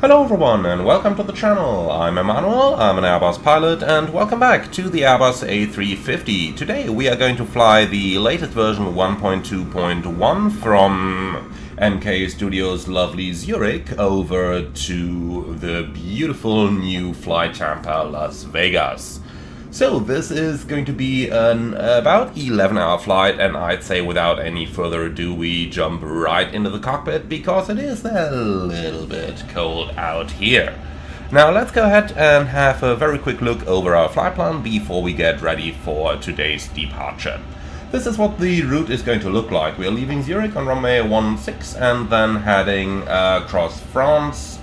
Hello everyone and welcome to the channel. I'm Emmanuel, I'm an Airbus pilot, and welcome back to the Airbus A350. Today we are going to fly the latest version 1.2.1 from NK Studios' lovely Zurich over to the beautiful new FlyTampa Las Vegas. So this is going to be an about 11-hour flight, and I'd say without any further ado we jump right into the cockpit because it is a little bit cold out here. Now let's go ahead and have a very quick look over our flight plan before we get ready for today's departure. This is what the route is going to look like. We are leaving Zurich on runway 16 and then heading across France,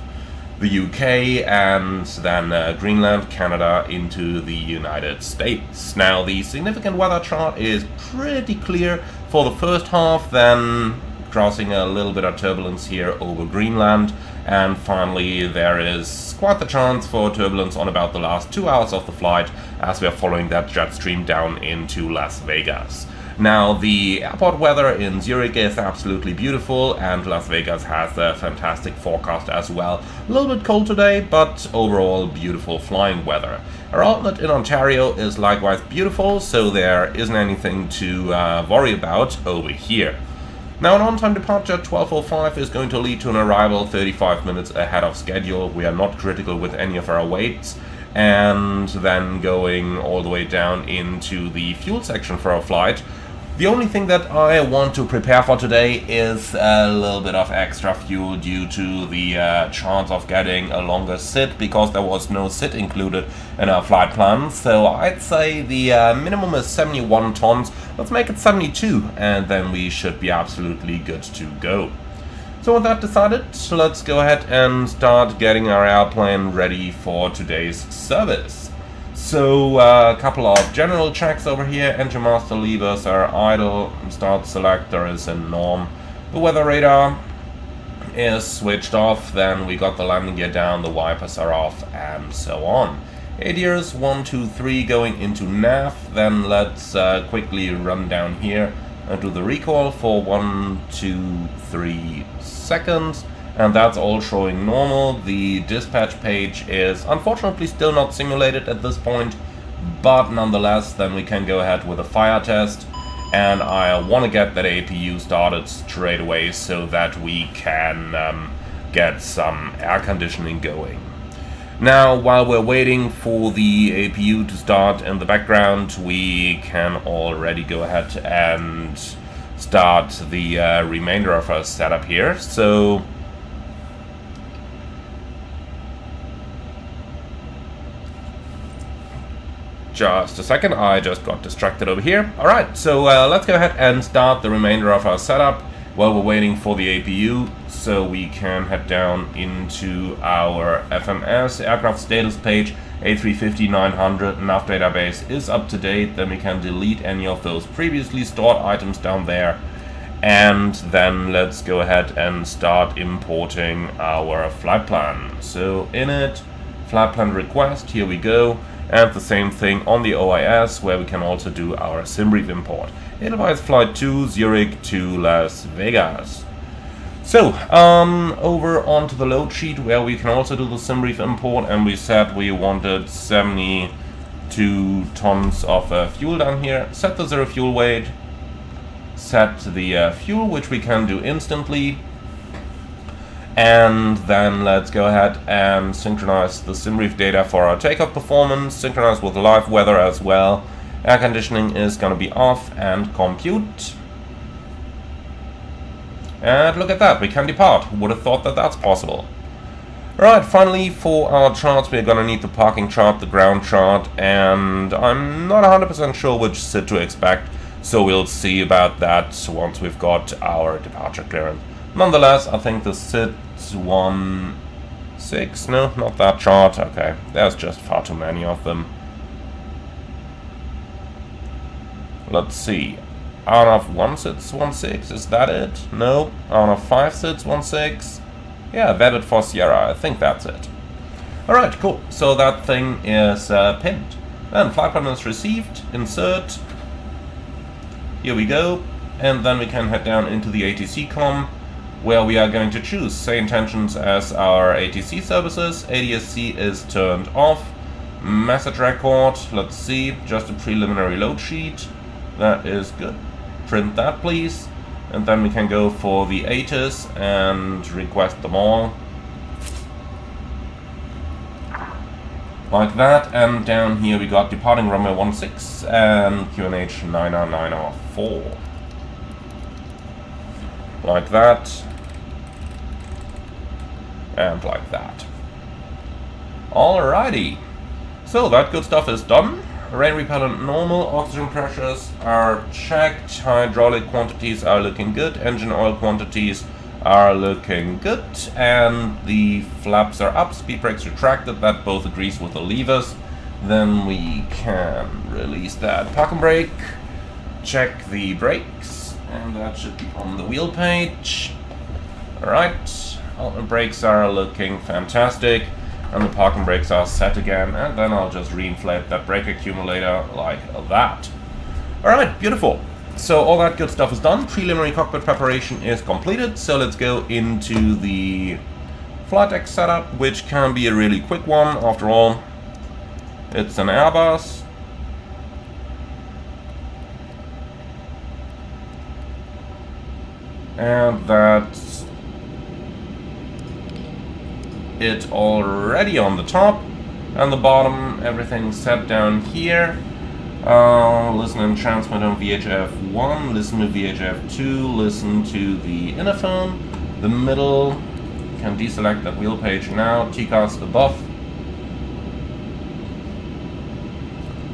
the UK, and then Greenland, Canada, into the United States. Now the significant weather chart is pretty clear for the first half, then crossing a little bit of turbulence here over Greenland, and finally there is quite the chance for turbulence on about the last 2 hours of the flight as we are following that jet stream down into Las Vegas. Now, the airport weather in Zurich is absolutely beautiful, and Las Vegas has a fantastic forecast as well. A little bit cold today, but overall beautiful flying weather. Our outlet in Ontario is likewise beautiful, so there isn't anything to worry about over here. Now, an on-time departure at 12:05 is going to lead to an arrival 35 minutes ahead of schedule. We are not critical with any of our weights. And then going all the way down into the fuel section for our flight. The only thing that I want to prepare for today is a little bit of extra fuel due to the chance of getting a longer sit, because there was no sit included in our flight plan. So I'd say the minimum is 71 tons. Let's make it 72, and then we should be absolutely good to go. So with that decided, let's go ahead and start getting our airplane ready for today's service. So a couple of general checks over here. Engine master levers are idle, start selector is in norm, the weather radar is switched off, then we got the landing gear down, the wipers are off, and so on. ADIRS 1, 2, 3 going into nav, then let's quickly run down here and do the recoil for 1, 2, 3 seconds, and that's all showing normal. The dispatch page is unfortunately still not simulated at this point, but nonetheless then we can go ahead with a fire test, and I want to get that APU started straight away so that we can get some air conditioning going. Now, while we're waiting for the APU to start in the background, we can already go ahead and start the remainder of our setup here. So just a second, I just got distracted over here. Alright, so let's go ahead and start the remainder of our setup while we're waiting for the APU, so we can head down into our FMS aircraft status page. A350-900 nav database is up to date, then we can delete any of those previously stored items down there, and then let's go ahead and start importing our flight plan. So init, flight plan request, here we go, and the same thing on the OIS, where we can also do our SimBrief import. Edelweiss flight 2, Zurich to Las Vegas. So, over onto the load sheet where we can also do the SimBrief import, and we said we wanted 72 tons of fuel down here. Set the zero fuel weight, set the fuel, which we can do instantly, and then let's go ahead and synchronize the SimBrief data for our takeoff performance, synchronize with live weather as well. Air conditioning is going to be off, and compute. And look at that, we can depart. Who would have thought that that's possible? Alright, finally for our charts, we're gonna need the parking chart, the ground chart, and I'm not 100% sure which sit to expect, so we'll see about that once we've got our departure clearance. Nonetheless, I think the sit 1, 6, no, not that chart, okay, there's just far too many of them. Let's see. Out of 1 sits 1.6, is that it? No. Out of 5 sits 1.6. Yeah, vetted for Sierra, I think that's it. Alright, cool. So that thing is pinned. Then flight plan is received, insert. Here we go. And then we can head down into the ATC com. where we are going to choose same tensions as our ATC services. ADSC is turned off. Message record, let's see, just a preliminary load sheet. That is good. Print that, please. And then we can go for the ATIS and request them all. Like that, and down here we got departing runway 16 and QNH 90904. Like that. And like that. Alrighty. So that good stuff is done. Rain repellent normal, oxygen pressures are checked, hydraulic quantities are looking good, engine oil quantities are looking good, and the flaps are up, speed brakes retracted, that both agrees with the levers. Then we can release that parking brake, check the brakes, and that should be on the wheel page. Alright, all the brakes are looking fantastic, and the parking brakes are set again, and then I'll just reinflate that brake accumulator like that. Alright, beautiful. So all that good stuff is done. Preliminary cockpit preparation is completed, so let's go into the flight deck setup, which can be a really quick one. After all, it's an Airbus. And that's it already on the top, and the bottom, everything's set down here. Listen and transmit on VHF 1, listen to VHF 2, listen to the inner phone. The middle, can deselect that wheel page now, TCAS above.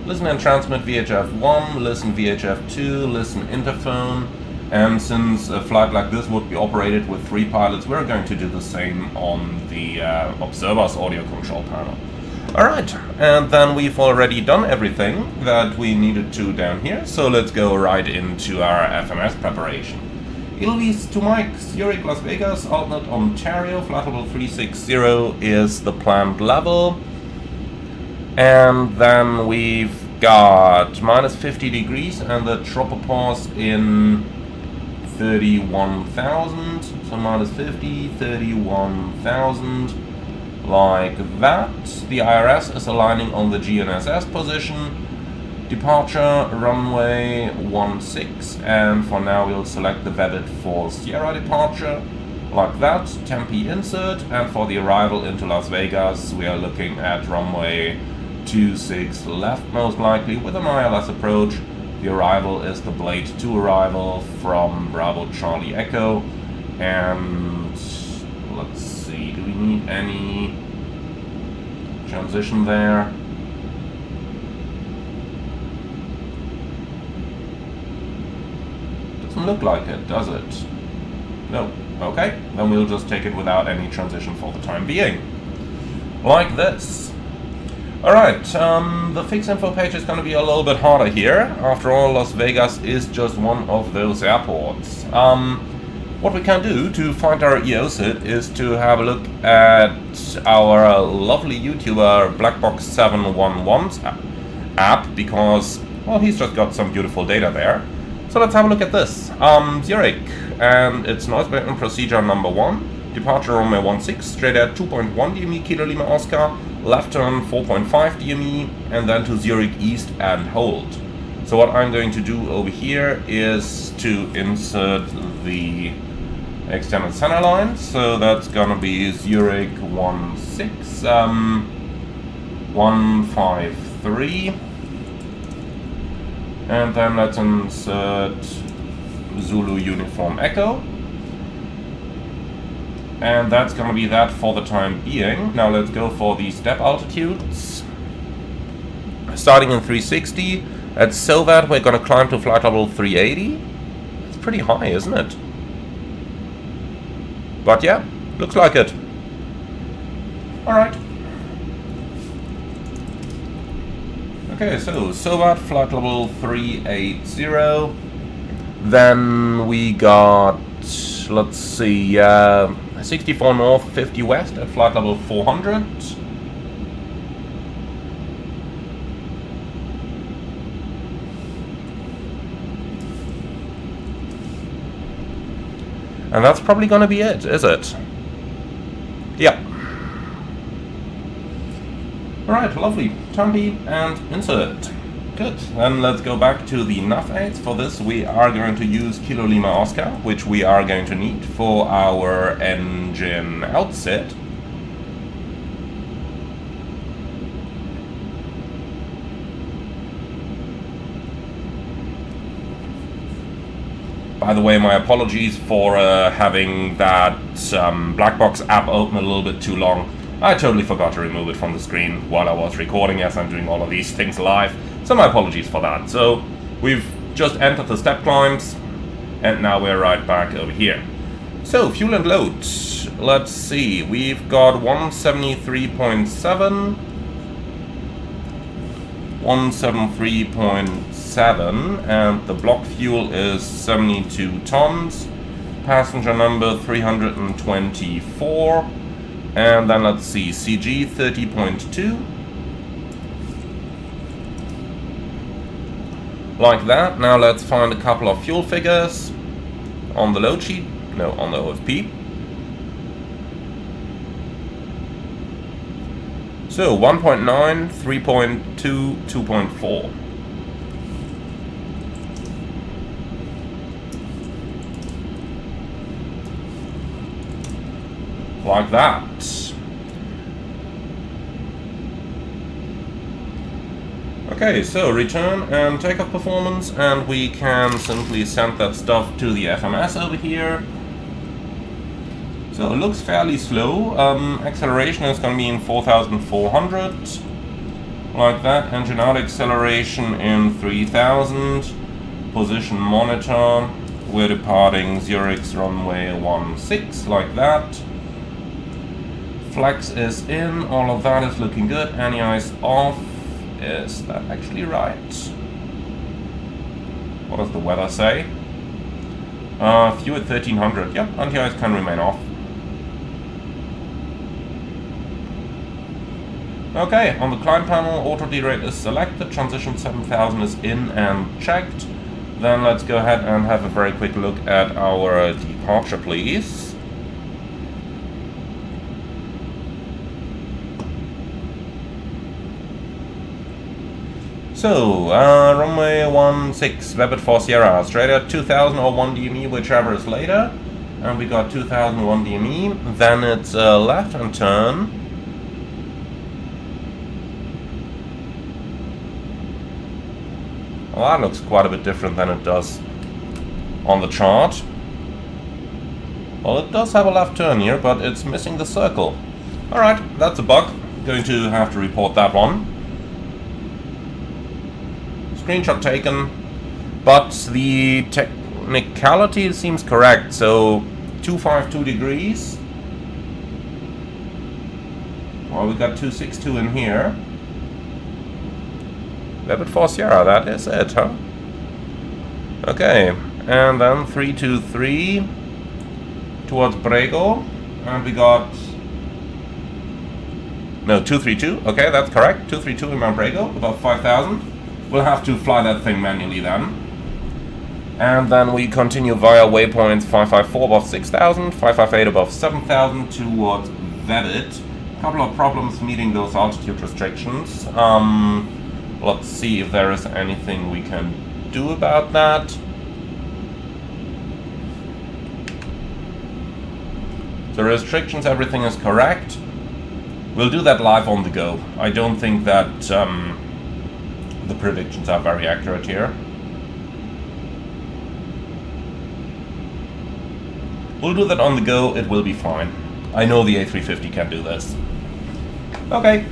Listen and transmit VHF 1, listen VHF 2, listen interphone. And since a flight like this would be operated with 3 pilots, we're going to do the same on the observer's audio control panel. Alright, and then we've already done everything that we needed to down here, so let's go right into our FMS preparation. ILVs to Mike, Zurich, Las Vegas, alternate Ontario, flight level 360 is the planned level. And then we've got minus 50 degrees and the tropopause in 31,000, so minus 50, 31,000, like that. The IRS is aligning on the GNSS position. Departure runway 16, and for now we'll select the vetted for Sierra departure, like that. Tempe insert, and for the arrival into Las Vegas we are looking at runway 26 left, most likely, with an ILS approach. The arrival is the Blade 2 arrival from Bravo Charlie Echo, and let's see, do we need any transition there? Doesn't look like it, does it? No. Okay, then we'll just take it without any transition for the time being. Like this. Alright, the fix info page is going to be a little bit harder here. After all, Las Vegas is just one of those airports. What we can do to find our EOSID is to have a look at our lovely YouTuber Blackbox711's app, because, well, he's just got some beautiful data there. So let's have a look at this. Zurich, and it's noise abatement procedure number 1. Departure runway 16, straight at 2.1 DME Kilo Lima Oscar, left turn 4.5 DME, and then to Zurich East and hold. So what I'm going to do over here is to insert the extended center line. So that's gonna be Zurich 16, 153, and then let's insert Zulu Uniform Echo. And that's going to be that for the time being. Now let's go for the step altitudes. Starting in 360, at SOVAT we're going to climb to flight level 380. It's pretty high, isn't it? But yeah, looks like it. Alright. Okay, so SOVAT flight level 380. Then we got, let's see, 64 north, 50 west at flight level 400. And that's probably gonna be it, is it? Yeah. Alright, lovely. Turn B and insert. Good. Then let's go back to the nav aids. For this we are going to use Kilo Lima Oscar, which we are going to need for our engine outset. By the way, my apologies for having that black box app open a little bit too long. I totally forgot to remove it from the screen while I was recording, as I'm doing all of these things live. So my apologies for that. So we've just entered the step climbs, and now we're right back over here. So fuel and load. Let's see. We've got 173.7. 173.7, and the block fuel is 72 tons. Passenger number 324. And then let's see, CG 30.2. Like that. Now let's find a couple of fuel figures on the load sheet. No, on the OFP. So 1.9, 3.2, 2.4. Like that. Okay, so return and takeoff performance, and we can simply send that stuff to the FMS over here. So it looks fairly slow. Acceleration is going to be in 4,400. Like that. Engine out acceleration in 3,000. Position monitor. We're departing Zurich's runway 16, like that. Flex is in. All of that is looking good. Anti-ice off. Is that actually right? What does the weather say? Fuel at 1,300. Yep, anti-ice can remain off. Okay, on the climb panel, auto derate is selected, transition 7000 is in and checked. Then let's go ahead and have a very quick look at our departure, please. So, runway 16, Rabbit 4 Sierra, straight at 2000 or 1 DME, whichever is later. And we got 2001 DME, then it's a left-hand turn. Well, that looks quite a bit different than it does on the chart. Well, it does have a left turn here, but it's missing the circle. Alright, that's a bug. Going to have to report that one. Screenshot taken, but the technicality seems correct. So 252 degrees. Well, we got 262 in here. Rabbit 4 Sierra, that is it, huh? Okay, and then 323 towards Brego, and we got... No, 232, okay, that's correct. 232 in Mount Brego, about 5,000. We'll have to fly that thing manually then. And then we continue via waypoints 554 above 6,000, 558 above 7,000 towards Vebbit. A couple of problems meeting those altitude restrictions. Let's see if there is anything we can do about that. The restrictions, everything is correct. We'll do that live on the go. I don't think that the predictions are very accurate here. We'll do that on the go, it will be fine. I know the A350 can do this. Okay.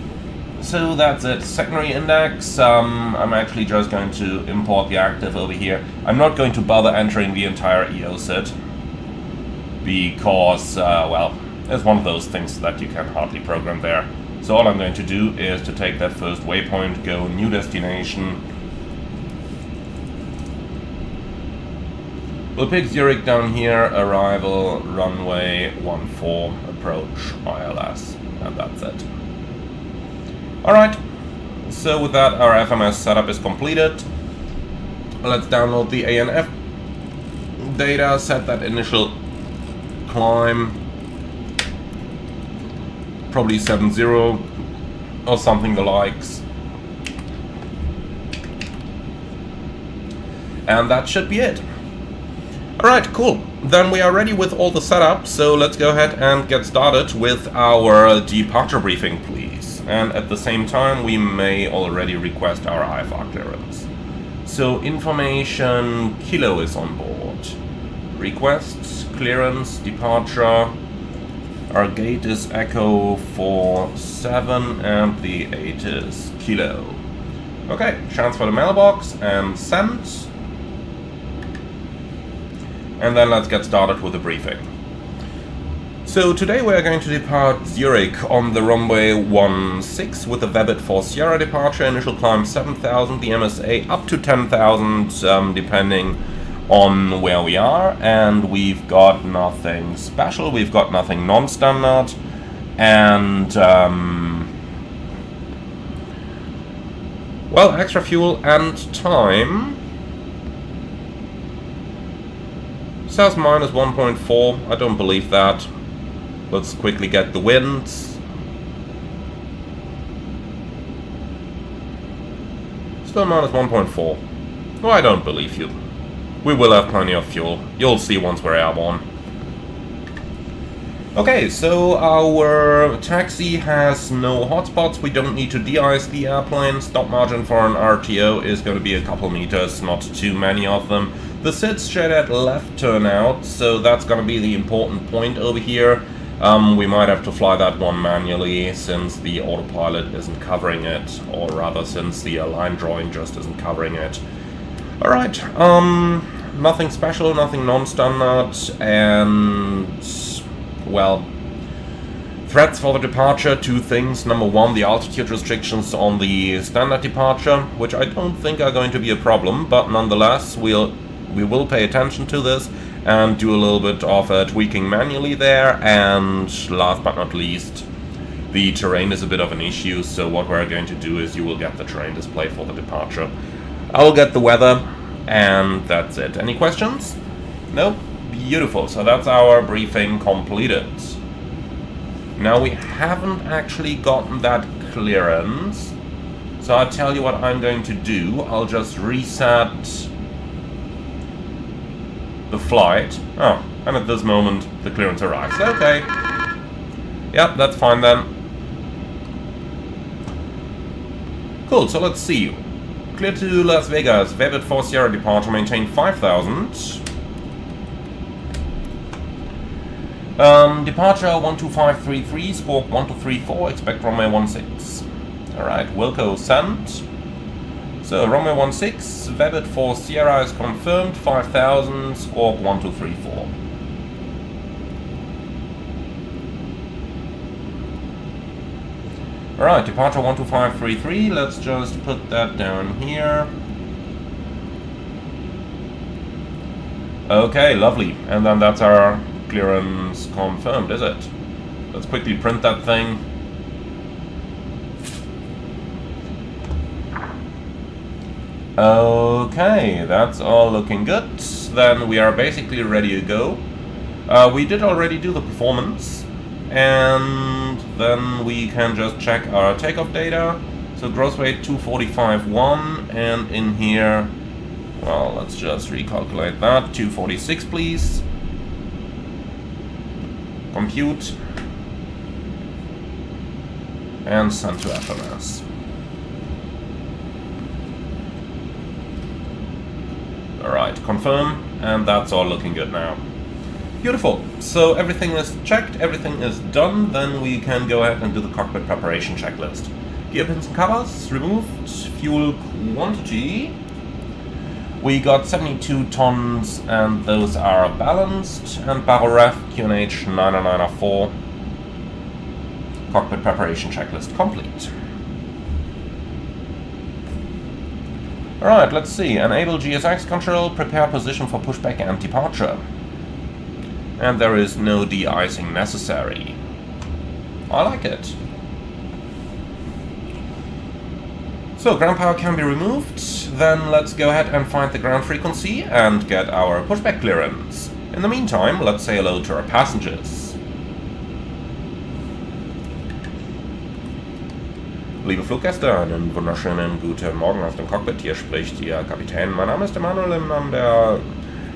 So that's it. Secondary index, I'm actually just going to import the active over here. I'm not going to bother entering the entire EOSIT because, well, it's one of those things that you can hardly program there. So all I'm going to do is to take that first waypoint, go new destination. We'll pick Zurich down here, arrival, runway 14, approach ILS, and that's it. Alright, so with that our FMS setup is completed. Let's download the ANF data, set that initial climb. Probably 70 or something the likes. And that should be it. Alright, cool. Then we are ready with all the setup, so let's go ahead and get started with our departure briefing, please. And at the same time, we may already request our IFR clearance. So, information, Kilo is on board. Requests, clearance, departure. Our gate is Echo 47 and the 8 is Kilo. Okay, transfer the mailbox and send. And then let's get started with the briefing. So today we are going to depart Zurich on the runway 16 with the Vebit for Sierra departure, initial climb 7,000, the MSA up to 10,000 depending on where we are, and we've got nothing special, we've got nothing non-standard, and well, extra fuel and time. Says minus 1.4, I don't believe that. Let's quickly get the winds. Still minus 1.4. No, I don't believe you. We will have plenty of fuel. You'll see once we're airborne. Okay, so our taxi has no hotspots. We don't need to de-ice the airplane. Stop margin for an RTO is going to be a couple meters, not too many of them. The SID's straight at left turnout, so that's going to be the important point over here. We might have to fly that one manually since the autopilot isn't covering it, or rather since the line drawing just isn't covering it. Alright, nothing special, nothing non-standard, and, well, threats for the departure, two things. Number one, the altitude restrictions on the standard departure, which I don't think are going to be a problem, but nonetheless, we will pay attention to this and do a little bit of tweaking manually there. And last but not least, the terrain is a bit of an issue, so what we're going to do is you will get the terrain display for the departure. I'll get the weather, and that's it. Any questions? No? Beautiful. So that's our briefing completed. Now we haven't actually gotten that clearance, so I'll tell you what I'm going to do. I'll just reset the flight. Oh, and at this moment the clearance arrives. Okay. Yep, that's fine then. Cool, so let's see. Clear to Las Vegas, Vebit for Sierra departure, maintain 5,000. Departure 12533, squawk 1234, expect runway 16. Alright, Wilco sent. So, runway 16, Vebit for Sierra is confirmed, 5,000, squawk 1234. Alright, departure 12533, let's just put that down here. Okay, lovely. And then that's our clearance confirmed, is it? Let's quickly print that thing. Okay, that's all looking good. Then we are basically ready to go. We did already do the performance, and then we can just check our takeoff data. So gross weight 245.1, and in here, well, let's just recalculate that. 246, please. Compute. And send to FMS. Alright, confirm, and that's all looking good now. Beautiful. So everything is checked, everything is done, then we can go ahead and do the cockpit preparation checklist. Gear pins and covers removed, fuel quantity. We got 72 tons, and those are balanced, and barrel ref QNH 90904. Cockpit preparation checklist complete. Alright, let's see. Enable GSX control, prepare position for pushback and departure. And there is no de-icing necessary. I like it. So, ground power can be removed. Then let's go ahead and find the ground frequency and get our pushback clearance. In the meantime, let's say hello to our passengers. Liebe Fluggäste, einen wunderschönen guten Morgen aus dem Cockpit. Hier spricht Ihr Kapitän. Mein Name ist Emanuel. Im Namen der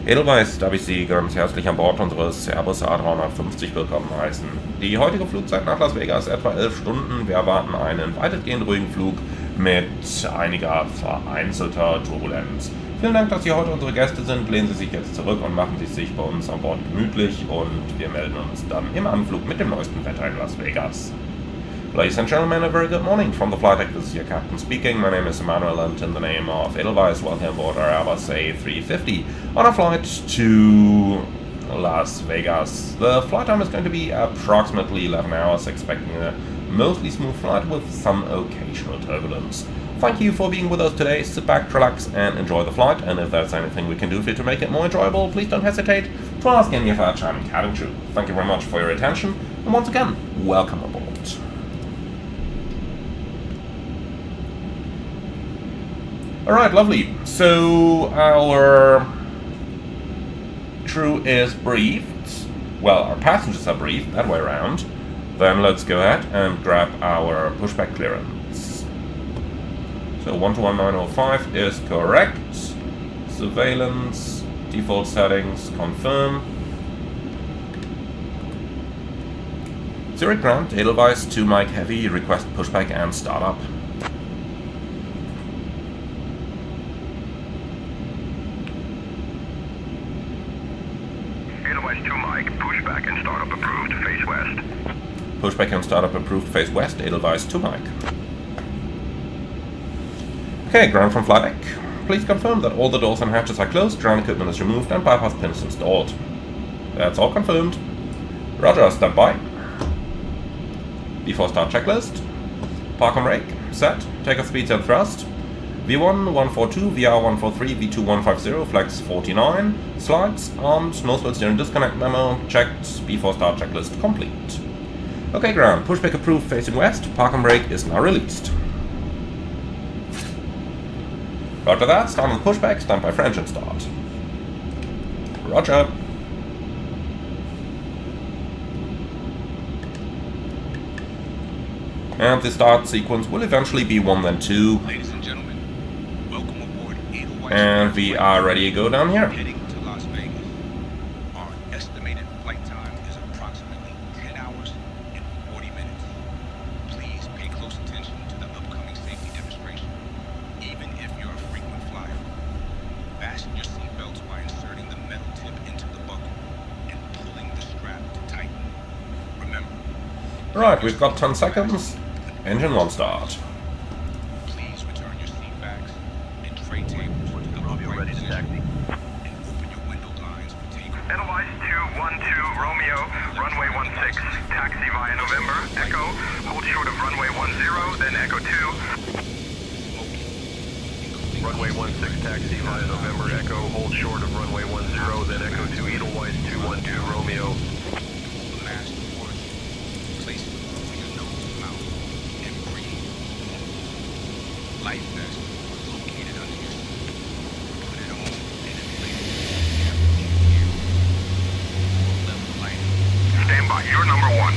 Edelweiss darf ich Sie ganz herzlich an Bord unseres Airbus A350 willkommen heißen. Die heutige Flugzeit nach Las Vegas etwa 11 Stunden. Wir erwarten einen weitestgehend ruhigen Flug mit einiger vereinzelter Turbulenz. Vielen Dank, dass Sie heute unsere Gäste sind. Lehnen Sie sich jetzt zurück und machen Sie sich bei uns an Bord gemütlich und wir melden uns dann im Anflug mit dem neuesten Wetter in Las Vegas. Ladies and gentlemen, a very good morning from the flight deck. This is your captain speaking. My name is Emanuel, and in the name of Edelweiss, welcome aboard our Airbus A350 on a flight to Las Vegas. The flight time is going to be approximately 11 hours, expecting a mostly smooth flight with some occasional turbulence. Thank you for being with us today. Sit back, relax, and enjoy the flight. And if there's anything we can do for you to make it more enjoyable, please don't hesitate to ask any of our charming cabin crew. Thank you very much for your attention, and once again, welcome aboard. Alright, lovely. So, our crew is briefed. Well, our passengers are briefed, that way around. Then let's go ahead and grab our pushback clearance. So, 121905 is correct. Surveillance, default settings, confirm. Zurich ground, Edelweiss 2 Mike Heavy, request pushback and startup. Pushback and startup approved, face west. Pushback and startup approved, face west, Edelweiss 2 Mike. Okay, ground from flight deck. Please confirm that all the doors and hatches are closed, ground equipment is removed, and bypass pin is installed. That's all confirmed. Roger, stand by. Before start checklist. Park and brake, set. Takeoff speeds and thrust. V1 142, VR 143, V2 150, flags 49, slides, armed, nose wheel steering disconnect memo, checked, before start checklist complete. Okay ground, pushback approved facing west, park and brake is now released. Roger that, start on pushback, stand by for engine start. Roger. And the start sequence will eventually be 1 then 2. Ladies and gentlemen, welcome aboard Edelweiss. And we are ready to go down here. Heading to Las Vegas. Our estimated flight time is approximately 10 hours and 40 minutes. Please pay close attention to the upcoming safety demonstration. Even if you're a frequent flyer, fasten your seatbelts by inserting the metal tip into the buckle and pulling the strap to tighten. Remember. Right, we've got 10 seconds. Engine 1 start. Please return your seat backs and tray tables to the upright position and open your window blinds for takeoff. Edelweiss 212 Romeo, runway 16, taxi via November, Echo, hold short of runway 10, then Echo 2. Runway 16, taxi via November, Echo, hold short of runway 10, then Echo 2, Edelweiss 212 Romeo. Life vest located under your seat. Put it on and inflate it level lighting. Stand by, you're number 1.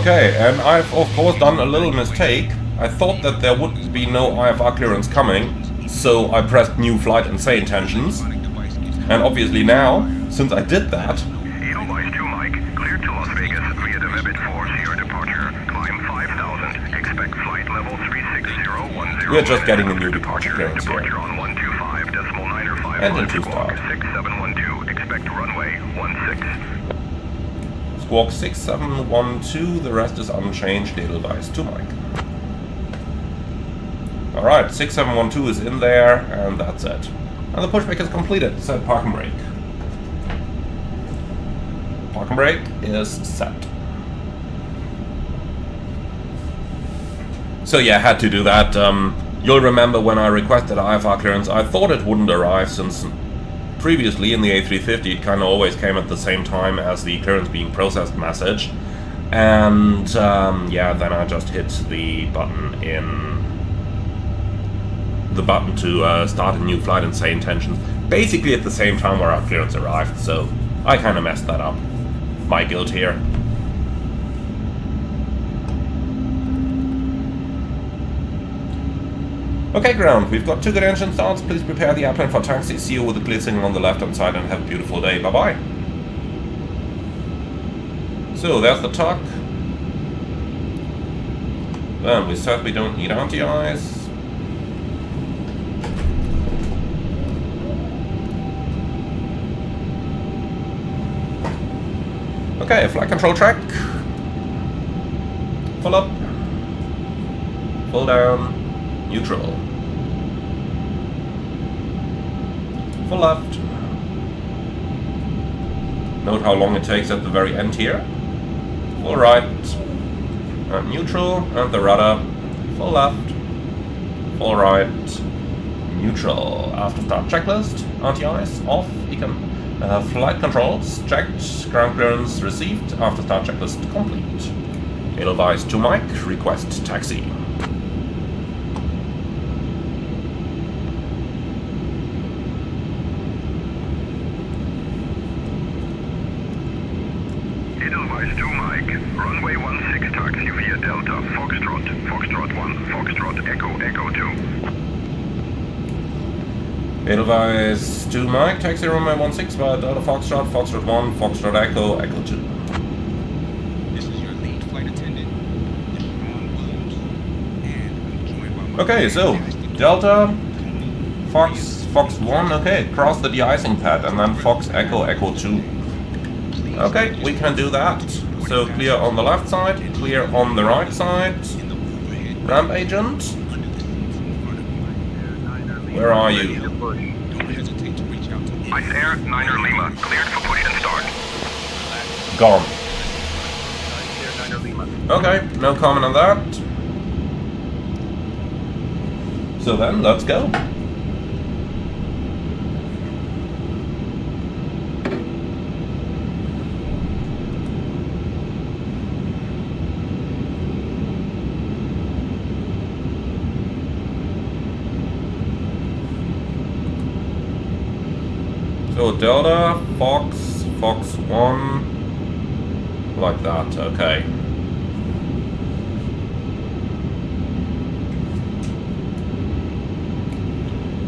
Okay, and I've of course done a little mistake. I thought that there would be no IFR clearance coming, so I pressed new flight and say intentions. And obviously now, since I did that, Edelweiss 2 Mike, cleared to Las Vegas via the Vebit 4 Sierra departure. Climb 5,000, expect flight level 36010. we're just getting a new departure clearance here. Departure on 125.905. Engine 2 start. 6712, expect runway 16. Squawk 6712, the rest is unchanged, Edelweiss 2 Mike. Alright, 6712 is in there, and that's it. And the pushback is completed. Set park and brake. Park and brake is set. So yeah, I had to do that. You'll remember when I requested IFR clearance, I thought it wouldn't arrive since previously in the A350 it kind of always came at the same time as the clearance being processed message. And yeah, then I just hit the button to start a new flight and say intentions. basically at the same time where our clearance arrived, so I kind of messed that up. My guilt here. Okay, ground, we've got 2 good engine starts. Please prepare the airplane for taxi. See you with a clear signal on the left-hand side and have a beautiful day. Bye-bye. So, there's the tuck. Then we said we don't need anti-ice. Okay, flight control track. Full up. Full down. Neutral. Full left. Note how long it takes at the very end here. Full right. And neutral. And the rudder. Full left. Full right. Neutral. After start checklist. Anti-ice. Off. Econ. Flight controls checked, ground clearance received, after start checklist complete. Edelweiss to Mike, request taxi. Edelweiss to Mike, runway 16 taxi via Delta, Foxtrot, Foxtrot 1, Foxtrot Echo, Echo 2. Edelweiss to Mike, taxi runway 16 via Delta Foxtrot, Foxtrot 1, Foxtrot Echo, Echo 2. This is your lead flight attendant, and I'm joined by my Okay, so Delta, Fox 1, okay, cross the de-icing pad, and then Fox Echo, Echo 2. Okay, we can do that. So clear on the left side, clear on the right side. Ramp agent, where are you? Don't hesitate to reach out to me. Ice Air, 9er Lima, cleared for push and start. Gone. Ice Air, 9er Lima. Okay, no comment on that. So then, let's go. So Delta, Fox 1, like that, okay.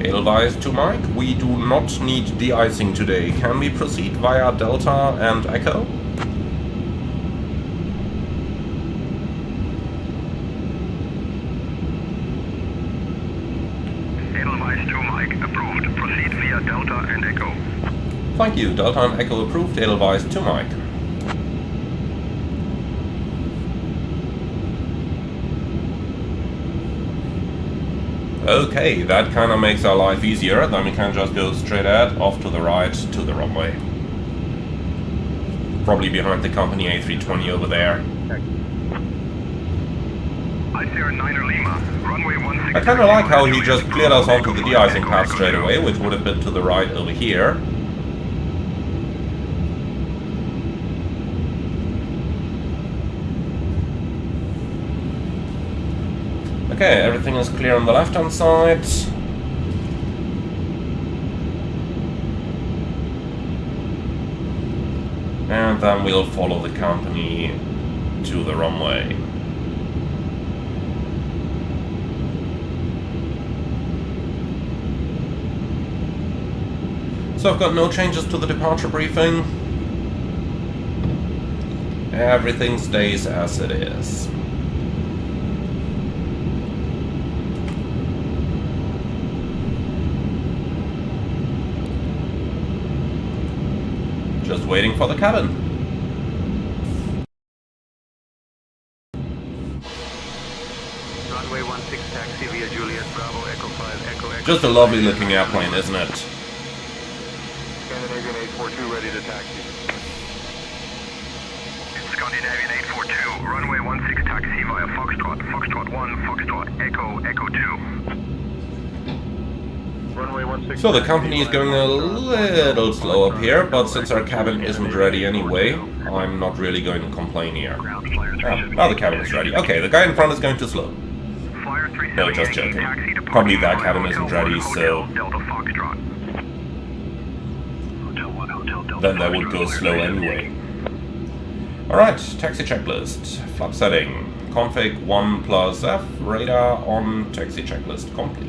Edelweiss to Mike, we do not need de-icing today. Can we proceed via Delta and Echo? Edelweiss to Mike, approved. Proceed via Delta and Echo. Thank you, Delta and Echo approved, Edelweiss to Mike. Okay, that kind of makes our life easier, then we can just go straight ahead, off to the right, to the runway. Probably behind the company A320 over there. Ice Air, 9er Lima, runway 16. I kind of like how he just cleared us onto the de-icing path straight away, which would have been to the right over here. Okay, everything is clear on the left-hand side. And then we'll follow the company to the runway. So I've got no changes to the departure briefing. Everything stays as it is. Just waiting for the cabin. Runway 16 taxi via Juliet Bravo Echo 5 Echo Echo. Just a lovely looking airplane, isn't it? Scandinavian 842 ready to taxi. Scandinavian 842, runway 16 taxi via Foxtrot, Foxtrot 1, Foxtrot Echo Echo 2. So the company is going a little slow up here, but since our cabin isn't ready anyway, I'm not really going to complain here. Now the cabin is ready. Okay, the guy in front is going too slow. No, just joking. Probably that cabin isn't ready, so... then they would go slow anyway. Alright, taxi checklist. Flap setting. Config 1 plus F. Radar on taxi checklist complete.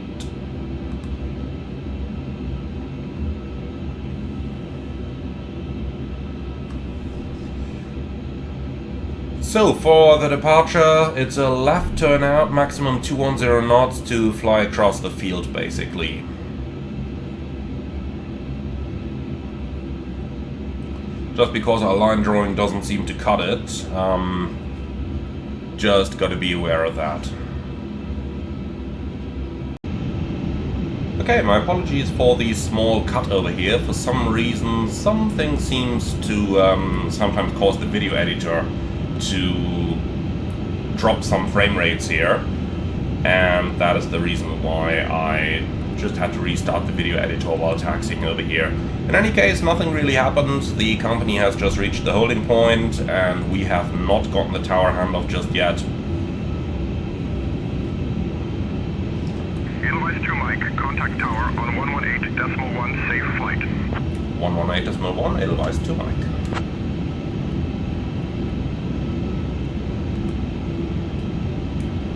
So for the departure, it's a left turnout, maximum 210 knots to fly across the field basically. Just because our line drawing doesn't seem to cut it, just gotta be aware of that. Okay, my apologies for the small cut over here. For some reason, something seems to sometimes cause the video editor to drop some frame rates here, and that is the reason why I just had to restart the video editor while taxiing over here. In any case, nothing really happened. The company has just reached the holding point and we have not gotten the tower handoff just yet. Edelweiss 2 Mike, contact tower on 118.1, safe flight. 118.1, Edelweiss 2 Mike.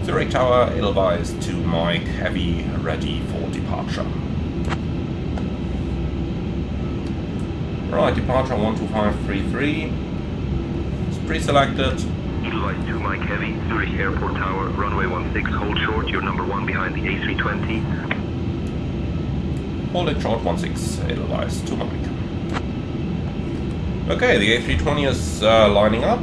Zurich Tower, Edelweiss 2 Mike, heavy, ready for departure. Right, departure 12533. It's pre-selected. Edelweiss 2 Mike Heavy, Zurich Airport Tower, runway 16, hold short, you're number 1 behind the A320. Hold it short 16, Edelweiss 2 Mike. Okay, the A320 is lining up.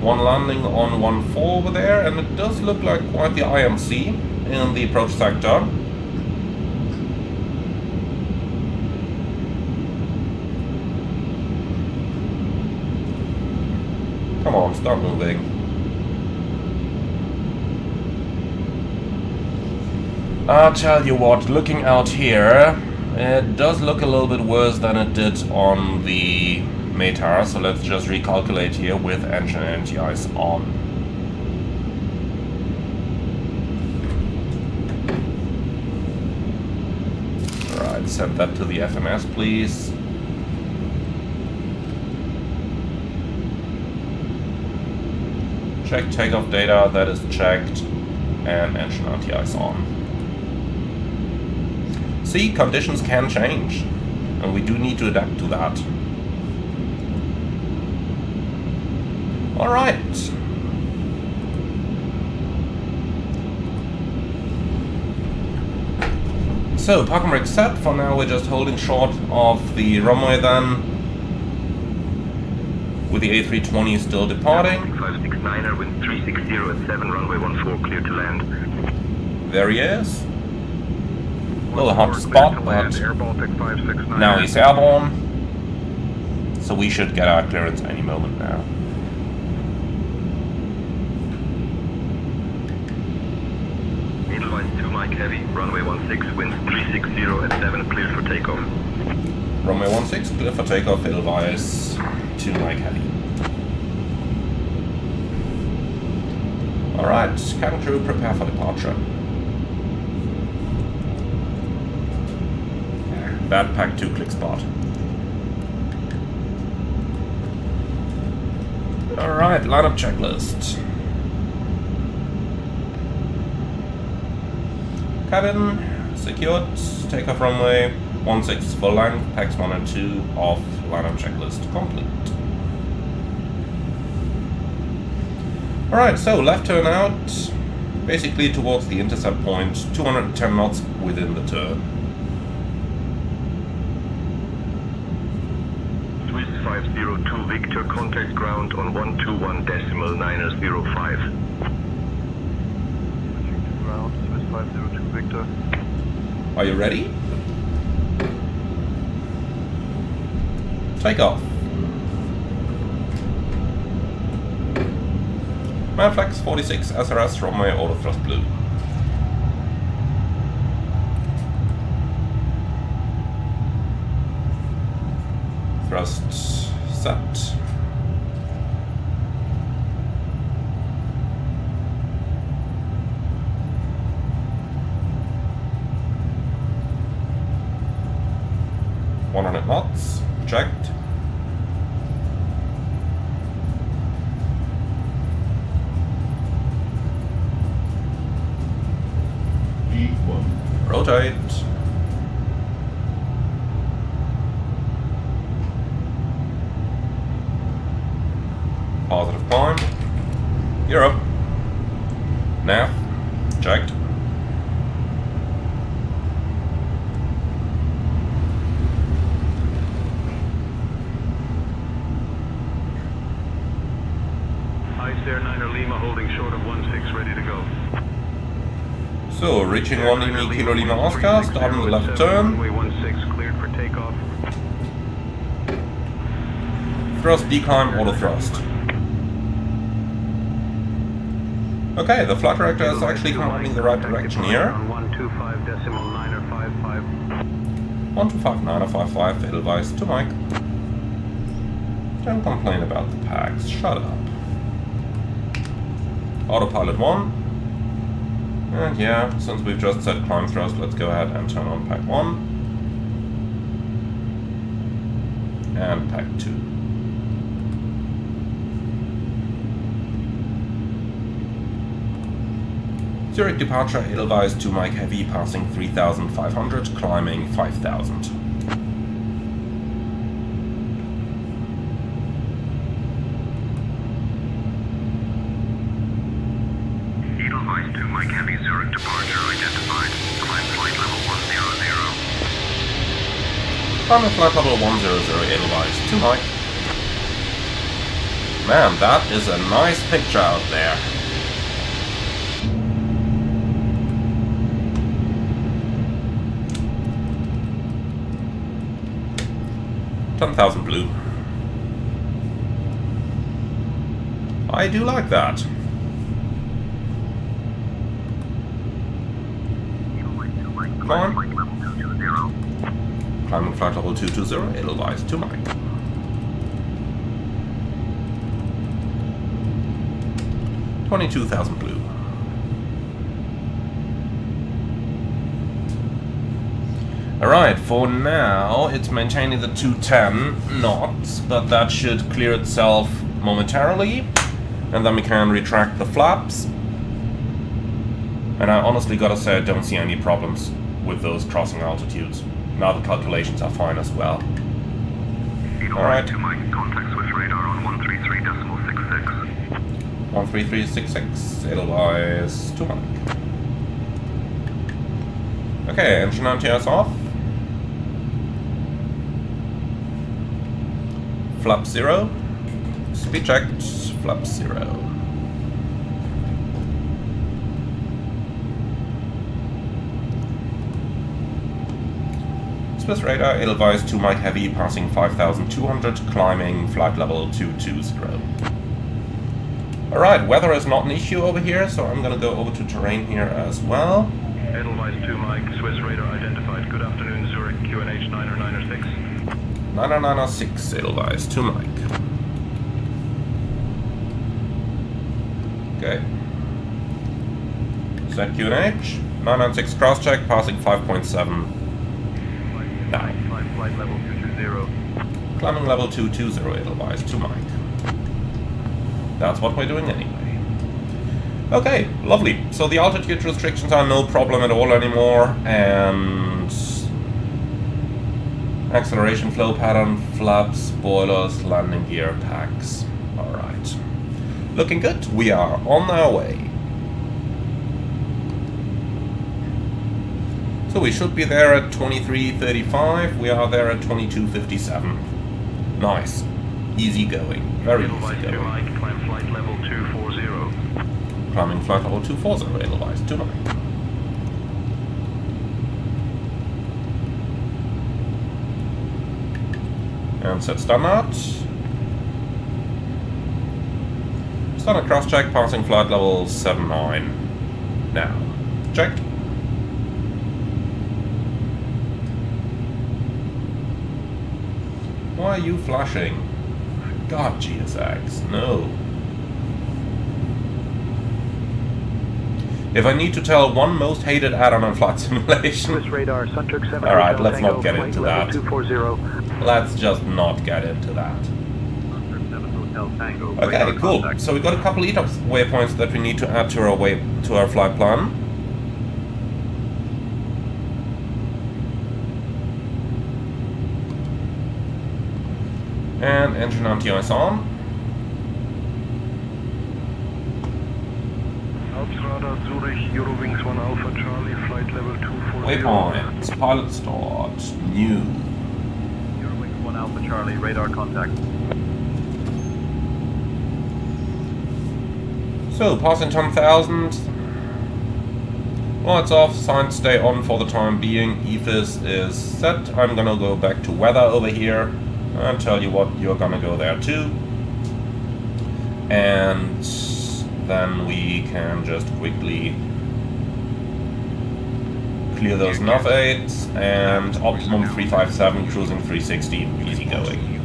One landing on 14 over there, and it does look like quite the IMC in the approach sector. Come on, start moving. I'll tell you what, looking out here, it does look a little bit worse than it did on the METAR, so let's just recalculate here with engine anti-ice on. Alright, send that to the FMS please. Check takeoff data, that is checked, and engine anti-ice on. See, conditions can change, and we do need to adapt to that. Alright. So, parking brake set. For now we're just holding short of the runway then. With the A320 still departing. 569er, wind 360 at 7, runway 14, clear to land. There he is. A little hard to spot, but now he's airborne. So we should get our clearance any moment now. Edelweiss 2 Mike Heavy, runway 16, wind 360 at 7, clear for takeoff. Runway 16, clear for takeoff, Edelweiss 2 Mike Heavy. Alright, cabin crew, prepare for departure. Bad pack 2 click spot. Alright, lineup checklist. Cabin secured, takeoff runway 16 full length, packs 1 and 2 off, lineup checklist complete. Alright, so left turn out, basically towards the intercept point, 210 knots within the turn. Swiss 502 Victor, contact ground on 121.905. Ground, Swiss 502 Victor. Are you ready? Takeoff. Manflex 46 SRS runway auto thrust blue. Thrust set. rotate. Positive climb. You're up. Nav. Checked. Ice Air 9er Lima holding short of 16, ready to go. So, reaching 1 Kilo Lima Oscar, starting the left turn. Runway 16 cleared for takeoff. Thrust decline, auto thrust. Okay, the flight director is actually commanding the right direction here. 125.955. 125.955, Edelweiss to Mike. Don't complain about the packs, shut up. Autopilot 1. And yeah, since we've just set climb thrust, let's go ahead and turn on pack 1. And pack 2. Zurich departure, Edelweiss to Mike Heavy, passing 3,500, climbing 5,000. Edelweiss to Mike Heavy, Zurich departure identified. Climb flight level 100. Climbing flight level 100, Edelweiss to Mike. Man, that is a nice picture out there. $10,000 blue. I do like that. Come on. Climbing flight level 220, Edelweiss to Mike. $22,000 blue. Alright, for now it's maintaining the 210 knots, but that should clear itself momentarily, and then we can retract the flaps. And I honestly gotta say I don't see any problems with those crossing altitudes. Now the calculations are fine as well. Alright. To Mike, contact Swiss radar on 133.66. 133.66, Edelweiss to Mike. Okay, engine anti-ice off. Flap 0. Speed checked, flap 0. Swiss radar, Edelweiss to Mike Heavy, passing 5,200, climbing flight level 220. Alright, weather is not an issue over here, so I'm gonna go over to terrain here as well. Edelweiss to Mike, Swiss radar identified. Good afternoon, Zurich, QNH 906. 906, Edelweiss to Mike. Okay. Set QNH, 996 cross check, passing 5.7. Flight level 220. Climbing level 220, Edelweiss to Mike. That's what we're doing anyway. Okay, lovely. So the altitude restrictions are no problem at all anymore, and acceleration flow pattern, flaps, spoilers, landing gear, packs. Alright. Looking good. We are on our way. So we should be there at 23:35. We are there at 22:57. Nice. Easy going. Very easy going. Mike, climb flight level 240. Climbing flight level 240, Edelweiss to Mike. And set standard. Standard cross check, passing flight level 79. Now, checked. Why are you flashing? God, GSX, no. If I need to tell one most hated add-on on flight simulation... Swiss radar, Sunturk 7 Alright, let's not get into that. 240. Let's just not get into that. Okay, cool. So we got a couple ETOPS waypoints that we need to add to our flight plan. And engine anti-ice on. Alpsradar Zurich, Eurowings 1 Alpha Charlie, flight level 240. Waypoint, pilot start, new. Eurowings 1 Alpha Charlie, radar contact. So, passing 10,000. Lights off, signs stay on for the time being. Ethos is set. I'm gonna go back to weather over here and tell you what you're gonna go there too. And then we can just quickly clear those nav aids and optimum 357, cruising 360, easy going.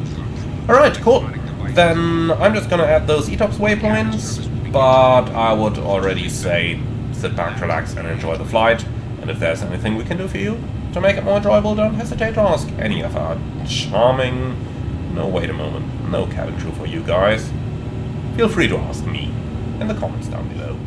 Alright, cool. Then I'm just gonna add those ETOPS waypoints, but I would already say sit back, relax and enjoy the flight. And if there's anything we can do for you to make it more enjoyable, don't hesitate to ask any of our charming, no wait a moment, no cabin crew for you guys. Feel free to ask me in the comments down below.